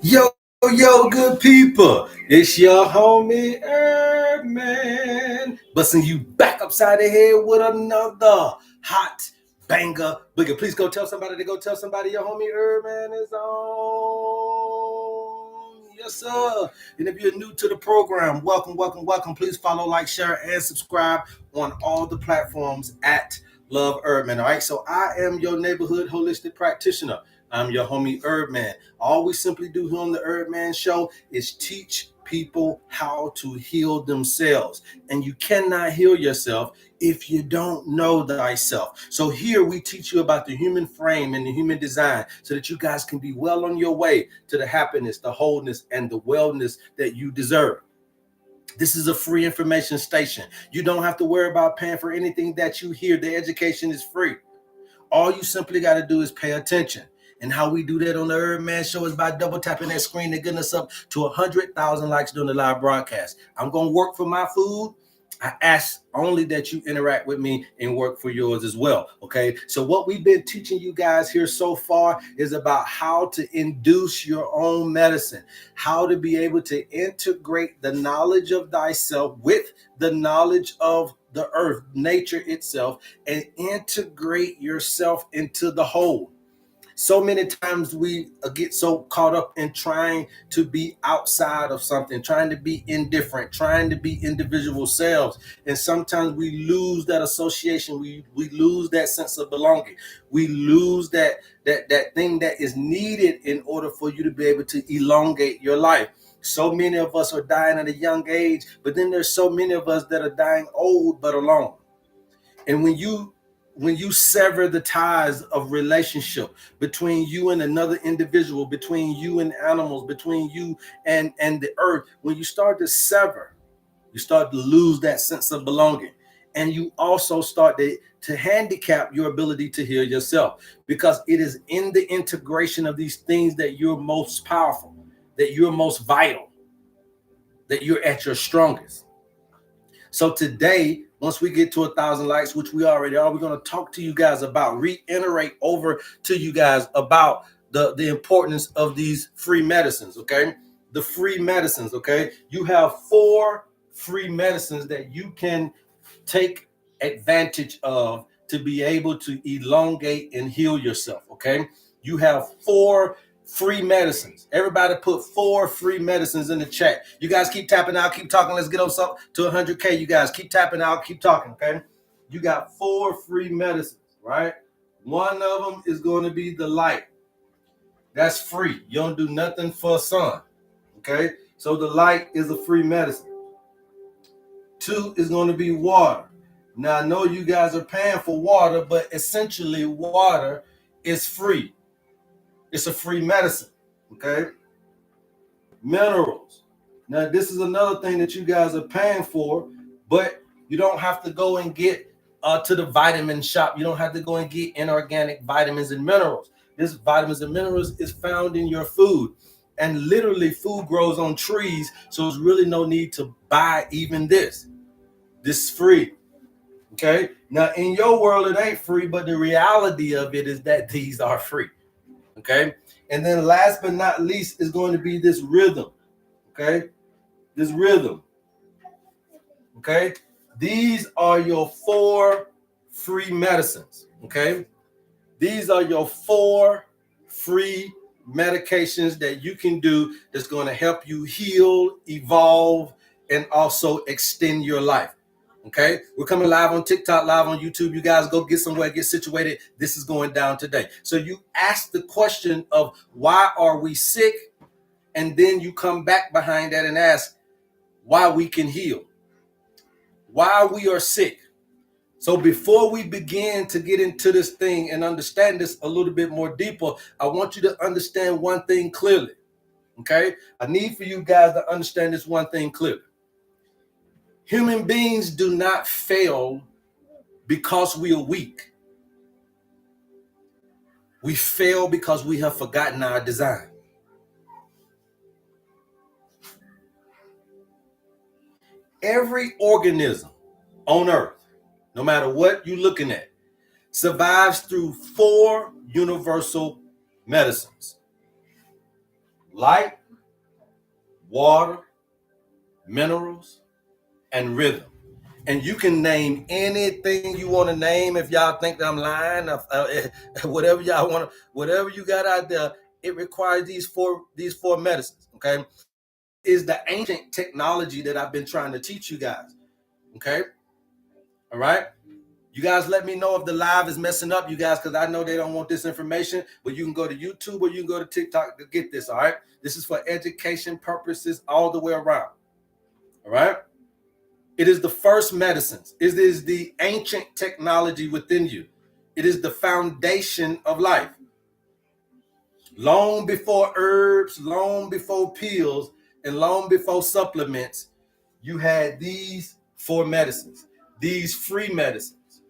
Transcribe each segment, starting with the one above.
Yo, yo, good people. It's your homie HerbMan, busting you back upside the head with another hot banger. Boogie, please go tell somebody to go tell somebody your homie HerbMan is on. Yes, sir. And if you're new to the program, welcome, welcome, welcome. Please follow, like, share, and subscribe on all the platforms at Love HerbMan. All right. So I am your neighborhood holistic practitioner. I'm your homie HerbMan. All we simply do here on the HerbMan Show is teach people how to heal themselves. And you cannot heal yourself if you don't know thyself. So here we teach you about the human frame and the human design so that you guys can be well on your way to the happiness, the wholeness, and the wellness that you deserve. This is a free information station. You don't have to worry about paying for anything that you hear. The education is free. All you simply got to do is pay attention. And how we do that on the HerbMan Show is by double tapping that screen and getting us up to 100,000 likes during the live broadcast. I'm going to work for my food. I ask only that you interact with me and work for yours as well. Okay. So what we've been teaching you guys here so far is about how to induce your own medicine, how to be able to integrate the knowledge of thyself with the knowledge of the earth, nature itself, and integrate yourself into the whole. So many times we get so caught up in trying to be outside of something, trying to be indifferent, trying to be individual selves. And sometimes we lose that association. We lose that sense of belonging. We lose that thing that is needed in order for you to be able to elongate your life. So many of us are dying at a young age, but then there's so many of us that are dying old but alone. And when you sever the ties of relationship between you and another individual, between you and animals, between you and the earth, when you start to sever, you start to lose that sense of belonging. And you also start to handicap your ability to heal yourself, because it is in the integration of these things that you're most powerful, that you're most vital, that you're at your strongest. So today, once we get to 1,000 likes, which we already are, we're going to talk to you guys about, reiterate over to you guys about the importance of these free medicines, okay? The free medicines, okay? You have 4 free medicines that you can take advantage of to be able to elongate and heal yourself, okay? You have 4 free medicines. Everybody put 4 free medicines in the chat. You guys keep tapping out, keep talking. Let's get us up to 100K. You guys keep tapping out, keep talking, okay? You got 4 free medicines, right? One of them is going to be the light. That's free. You don't do nothing for sun, okay? So the light is a free medicine. 2 is going to be water. Now, I know you guys are paying for water, but essentially water is free. It's a free medicine, okay? Minerals. Now, this is another thing that you guys are paying for, but you don't have to go and get to the vitamin shop. You don't have to go and get inorganic vitamins and minerals. This vitamins and minerals is found in your food. And literally, food grows on trees, so there's really no need to buy even this. This is free, okay? Now, in your world, it ain't free, but the reality of it is that these are free. Okay. And then last but not least is going to be this rhythm. Okay. This rhythm. Okay. These are your 4 free medicines. Okay. These are your 4 free medications that you can do that's going to help you heal, evolve, and also extend your life. Okay, we're coming live on TikTok, live on YouTube. You guys go get somewhere, get situated. This is going down today. So you ask the question of why are we sick? And then you come back behind that and ask why we can heal, why we are sick. So before we begin to get into this thing and understand this a little bit more deeper, I want you to understand one thing clearly. Okay, I need for you guys to understand this one thing clearly. Human beings do not fail because we are weak. We fail because we have forgotten our design. Every organism on earth, no matter what you're looking at, survives through 4 universal medicines: light, water, minerals, and rhythm. And you can name anything you want to name. If y'all think that I'm lying, whatever y'all want to, whatever you got out there, it requires these four medicines. Okay, is the ancient technology that I've been trying to teach you guys. Okay, all right. You guys let me know if the live is messing up, you guys, because I know they don't want this information. But you can go to YouTube or you can go to TikTok to get this. All right, this is for education purposes all the way around. All right. It is the first medicines. It is the ancient technology within you. It is the foundation of life. Long before herbs, long before pills, and long before supplements, you had these 4 medicines, these free medicines.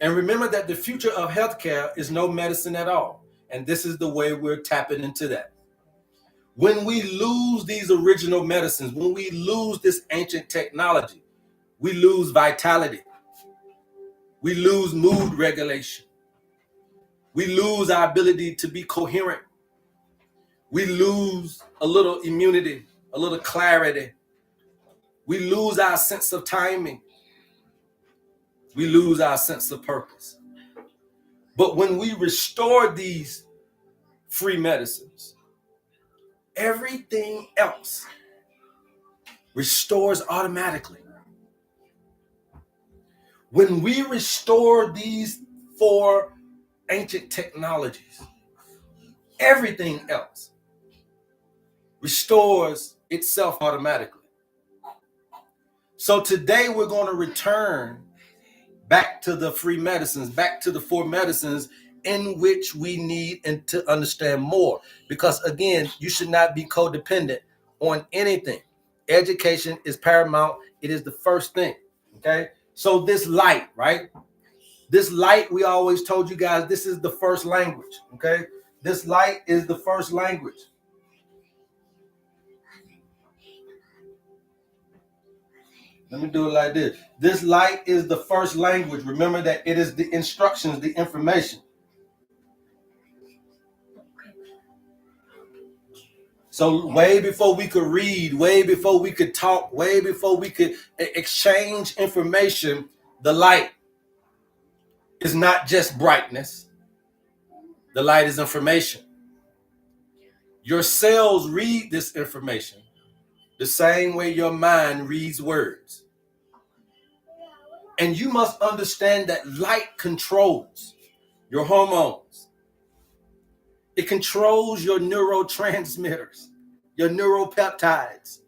And remember that the future of healthcare is no medicine at all. And this is the way we're tapping into that. When we lose these original medicines, when we lose this ancient technology, we lose vitality. We lose mood regulation. We lose our ability to be coherent. We lose a little immunity, a little clarity. We lose our sense of timing. We lose our sense of purpose. But when we restore these free medicines, everything else restores automatically. When we restore these 4 ancient technologies, everything else restores itself automatically. So today we're going to return back to the free medicines, back to the 4 medicines in which we need and to understand more. Because again, you should not be codependent on anything. Education is paramount. It is the first thing. Okay. So this light, right? This light, we always told you guys, this is the first language. Okay. This light is the first language. Let me do it like this. This light is the first language. Remember that it is the instructions, the information. So way before we could read, way before we could talk, way before we could exchange information, the light is not just brightness. The light is information. Your cells read this information the same way your mind reads words. And you must understand that light controls your hormones. It controls your neurotransmitters, your neuropeptides.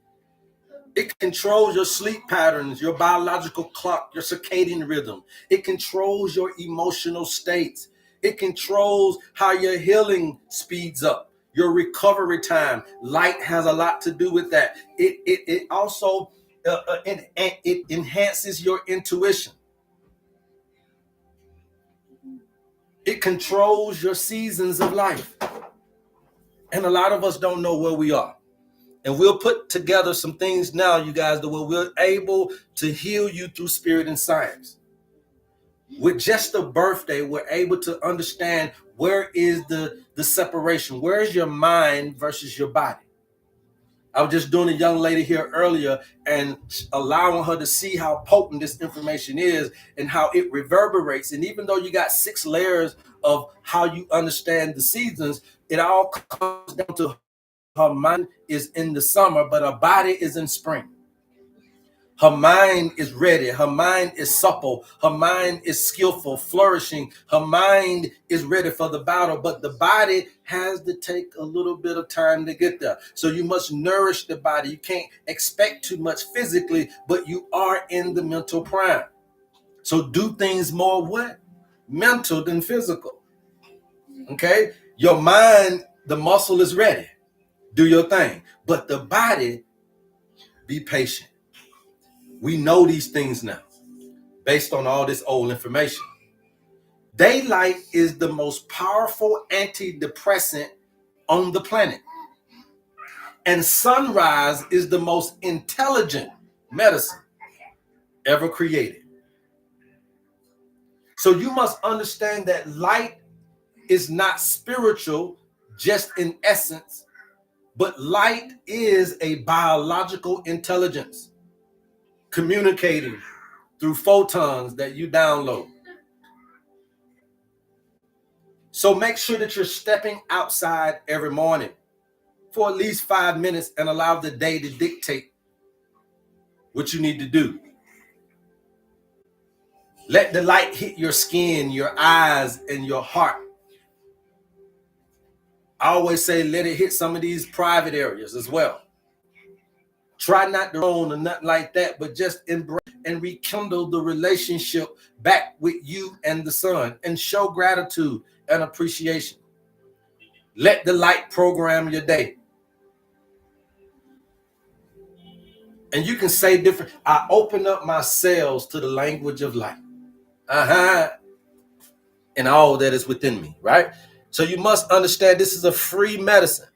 It controls your sleep patterns, your biological clock, your circadian rhythm. It controls your emotional states. It controls how your healing speeds up, your recovery time. Light has a lot to do with that. It also it enhances your intuition. It controls your seasons of life. And a lot of us don't know where we are. And we'll put together some things now, you guys, that we're able to heal you through spirit and science. With just a birthday, we're able to understand Where is the separation? Where is your mind versus your body? I was just doing a young lady here earlier and allowing her to see how potent this information is and how it reverberates. And even though you got 6 layers of how you understand the seasons, it all comes down to her mind is in the summer, but her body is in spring. Her mind is ready. Her mind is supple. Her mind is skillful, flourishing. Her mind is ready for the battle, but the body has to take a little bit of time to get there. So you must nourish the body. You can't expect too much physically, but you are in the mental prime. So do things more what? Mental than physical. Okay? Your mind, the muscle is ready. Do your thing. But the body, be patient. We know these things now based on all this old information. Daylight is the most powerful antidepressant on the planet. And sunrise is the most intelligent medicine ever created. So you must understand that light is not spiritual just in essence, but light is a biological intelligence communicating through photons that you download. So make sure that you're stepping outside every morning for at least 5 minutes and allow the day to dictate what you need to do. Let the light hit your skin, your eyes, and your heart. I always say let it hit some of these private areas as well. Try not to own or nothing like that, but just embrace and rekindle the relationship back with you and the sun and show gratitude and appreciation. Let the light program your day. And you can say different. I open up my cells to the language of light. And all that is within me, right? So you must understand this is a free medicine.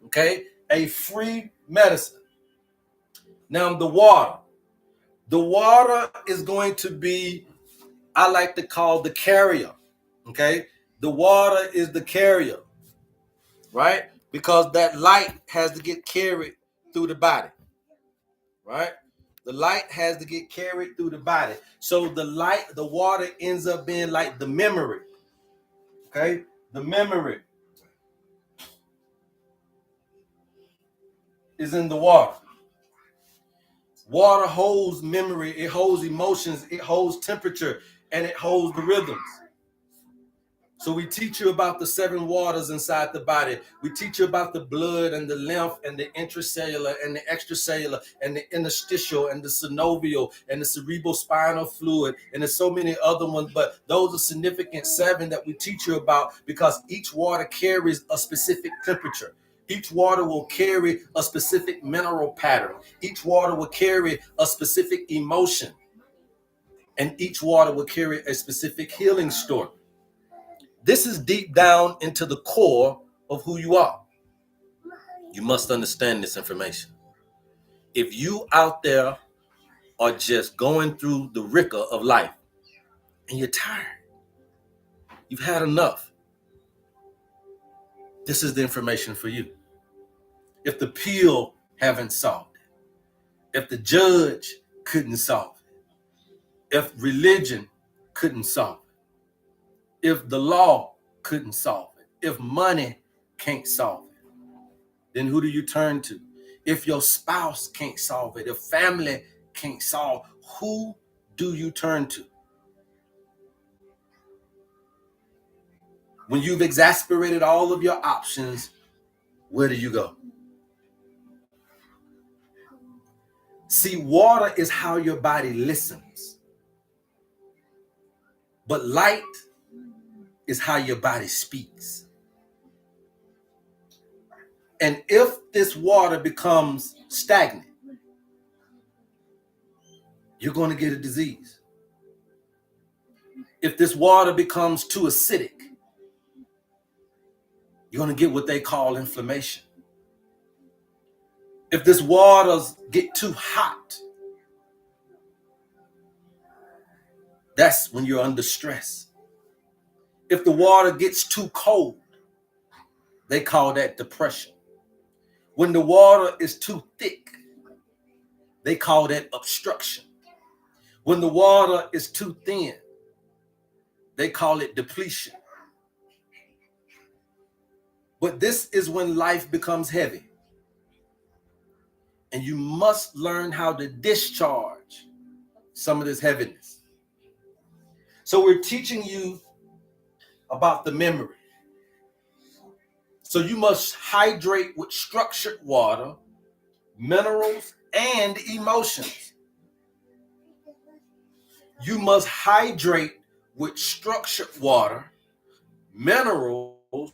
Okay? A free medicine. Now the water. The water is going to be, I like to call the carrier. Okay? The water is the carrier. Right? Because that light has to get carried through the body. Right? The light has to get carried through the body. So the water ends up being like the memory. Okay? The memory is in the water. Water holds memory, it holds emotions, it holds temperature, and it holds the rhythms. So we teach you about the 7 waters inside the body. We teach you about the blood and the lymph and the intracellular and the extracellular and the interstitial and the synovial and the cerebrospinal fluid. And there's so many other ones, but those are significant 7 that we teach you about because each water carries a specific temperature. Each water will carry a specific mineral pattern. Each water will carry a specific emotion. And each water will carry a specific healing story. This is deep down into the core of who you are. You must understand this information. If you out there are just going through the ricker of life and you're tired, you've had enough, this is the information for you. If the pill haven't solved it, if the judge couldn't solve it, if religion couldn't solve it, if the law couldn't solve it, if money can't solve it, then who do you turn to? If your spouse can't solve it, if family can't solve, who do you turn to? When you've exasperated all of your options, where do you go? See, water is how your body listens. But light is how your body speaks. And if this water becomes stagnant, you're going to get a disease. If this water becomes too acidic, you're going to get what they call inflammation. If this waters get too hot, that's when you're under stress. If the water gets too cold, they call that depression. When the water is too thick, they call that obstruction. When the water is too thin, they call it depletion. But this is when life becomes heavy. And you must learn how to discharge some of this heaviness. So we're teaching you about the memory. So you must hydrate with structured water, minerals, and emotions. You must hydrate with structured water, minerals,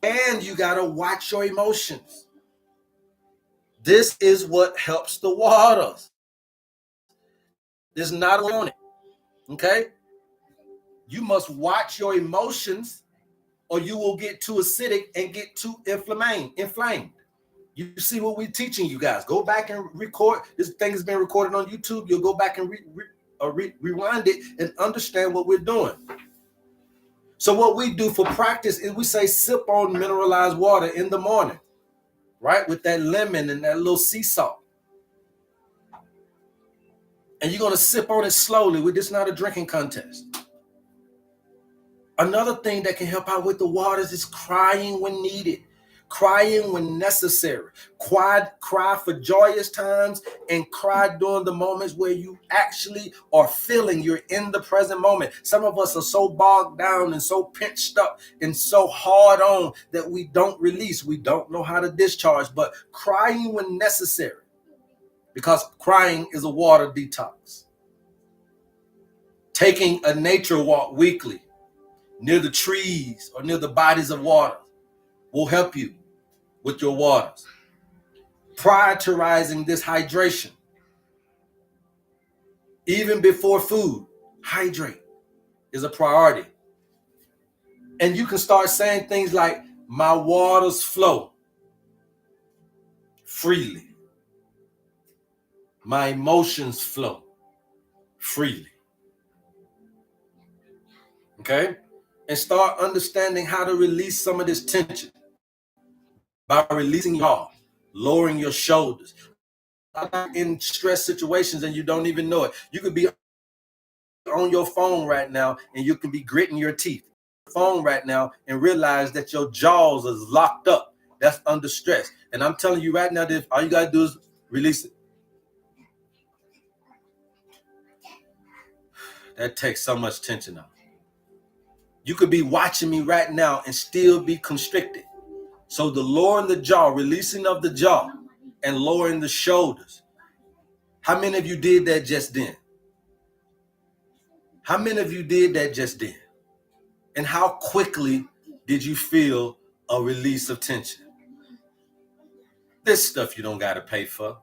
and you got to watch your emotions. This is what helps the waters. There's not on it. Okay? You must watch your emotions or you will get too acidic and get too inflamed. You see what we're teaching you guys. Go back and record. This thing has been recorded on YouTube. You'll go back and rewind it and understand what we're doing. So what we do for practice is we say sip on mineralized water in the morning, right? With that lemon and that little sea salt. And you're going to sip on it slowly. This is not a drinking contest. Another thing that can help out with the waters is crying when needed, crying when necessary. Cry for joyous times and cry during the moments where you actually are feeling you're in the present moment. Some of us are so bogged down and so pinched up and so hard on that we don't release. We don't know how to discharge, but crying when necessary, because crying is a water detox. Taking a nature walk weekly near the trees or near the bodies of water will help you with your waters. Prioritizing this hydration. Even before food, hydrate is a priority. And you can start saying things like, my waters flow freely. My emotions flow freely. Okay? And start understanding how to release some of this tension by releasing your jaw, lowering your shoulders. In stress situations and you don't even know it. You could be on your phone right now and you can be gritting your teeth phone right now and realize that your jaws is locked up. That's under stress. And I'm telling you right now that all you got to do is release it. That takes so much tension out. You could be watching me right now and still be constricted. So the lowering the jaw, releasing of the jaw and lowering the shoulders. How many of you did that just then? How many of you did that just then? And how quickly did you feel a release of tension? This stuff you don't got to pay for.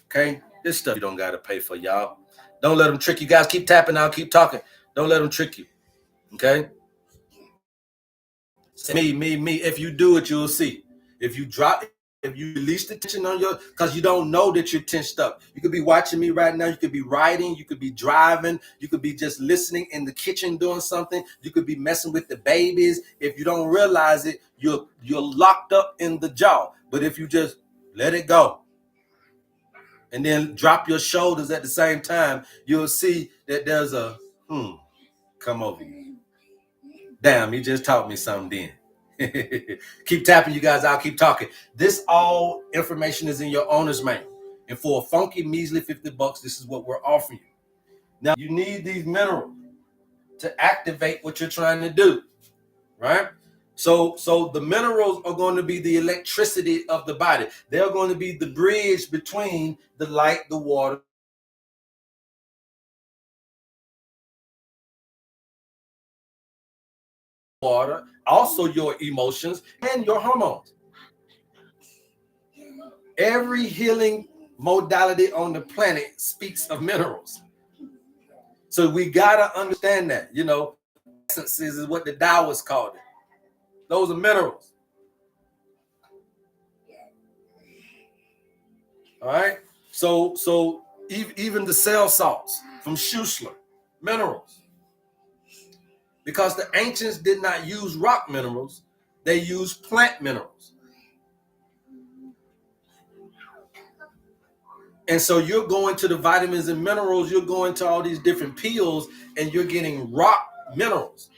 Okay? This stuff you don't got to pay for, y'all. Don't let them trick you. Guys, keep tapping. I'll keep talking. Don't let them trick you. Okay? Me. If you do it, you'll see. If you release the tension on because you don't know that you're tensed up. You could be watching me right now. You could be riding. You could be driving. You could be just listening in the kitchen doing something. You could be messing with the babies. If you don't realize it, you're locked up in the jaw. But if you just let it go and then drop your shoulders at the same time, you'll see that there's a come over here. Damn, you just taught me something then. Keep tapping, you guys. I'll keep talking. This all information is in your owner's manual. And for a funky, measly $50, this is what we're offering you. Now, you need these minerals to activate what you're trying to do, right? So the minerals are going to be the electricity of the body. They're going to be the bridge between the light, the water, also your emotions and your hormones. Every healing modality on the planet speaks of minerals. So we got to understand that, essences is what the Taoists called it. Those are minerals. All right. So even the cell salts from Schussler, minerals. because the ancients did not use rock minerals. They used plant minerals. And so you're going to the vitamins and minerals, you're going to all these different pills, and you're getting rock minerals.